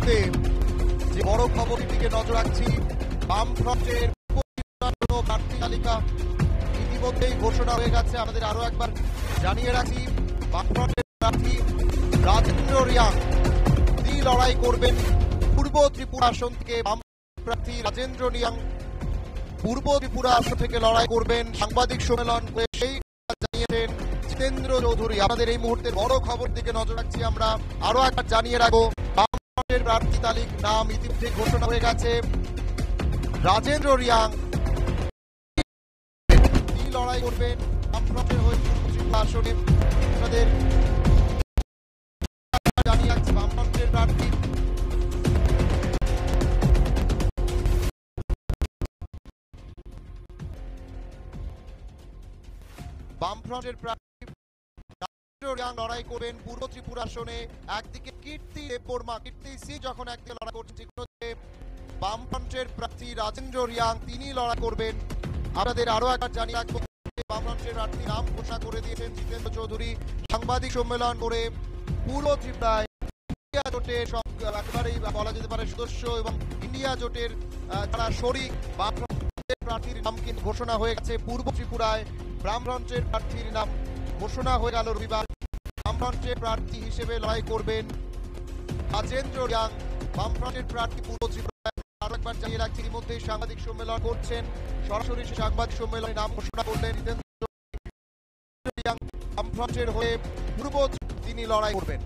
মুহূর্তে যে বড় খবরের দিকে নজর রাখছি, বামফ্রন্টের প্রার্থী তালিকা ইতিমধ্যেই ঘোষণা হয়ে গেছে। আমাদের আরো একবার জানিয়ে রাখি, বামফ্রন্টের প্রার্থী রাজেন্দ্র রিয়াং তিনি লড়াই করবেন পূর্ব ত্রিপুরা আসন থেকে। বাম প্রার্থী রাজেন্দ্র রিয়াং পূর্ব ত্রিপুরা আসন থেকে লড়াই করবেন। সাংবাদিক সম্মেলন করে সেই জানিয়েছেন জিতেন্দ্র চৌধুরী। আমাদের এই মুহূর্তের বড় খবর দিকে নজর রাখছি। আমরা আরো একবার জানিয়ে রাখবো, বামফ্রন্টের প্রার্থী তালিকার নাম ইতিমধ্যে ঘোষণা হয়ে গেছে। রাজেন্দ্র রিয়াং তিনি লড়াই করবেন বামফ্রন্টের হয়ে পূর্ব ত্রিপুরা আসনে। আমাদের জানিয়ে রাখছি, বামফ্রন্টের প্রার্থী বামফ্রন্টের প্রার্থী রাজেন্দ্র রিয়াং লড়াই করবেন পূর্ব ত্রিপুরা আসনে। একদিকে কীর্তি দেববর্মা, কীর্তি সিং যখন একদিকে লড়াই করছেন, বামফ্রন্টের প্রার্থী রাজেন্দ্র রিয়াং তিনি লড়াই করবেন। আমাদের আরো একবার জানিয়ে রাখবো, বামফ্রন্টের প্রার্থী নাম ঘোষণা করে দিয়েছেন জিতেন্দ্র চৌধুরী সাংবাদিক সম্মেলন করে। পূর্ব ত্রিপুরায় ইন্ডিয়া জোটের একেবারেই বলা যেতে পারে সদস্য এবং ইন্ডিয়া জোটের যারা শরিক, বামফ্রন্টের প্রার্থীর নাম কিন্তু ঘোষণা হয়ে গেছে। পূর্ব ত্রিপুরায় বামফ্রন্টের প্রার্থীর নাম ঘোষণা হয়ে গেল রবিবার। বামফ্রন্টের প্রার্থী হিসেবে লড়াই করবেন রাজেন্দ্র রিয়াং। বামফ্রন্টের প্রার্থী পূর্ব ত্রিপুরায় আরো একবার জানিয়ে রাখছি, এর মধ্যেই সাংবাদিক সম্মেলন করছেন। সরাসরি সাংবাদিক সম্মেলনে নাম ঘোষণা করলেন জিতেন্দ্র রিয়াং। বামফ্রন্টের হয়ে পূর্ব তিনি লড়াই করবেন।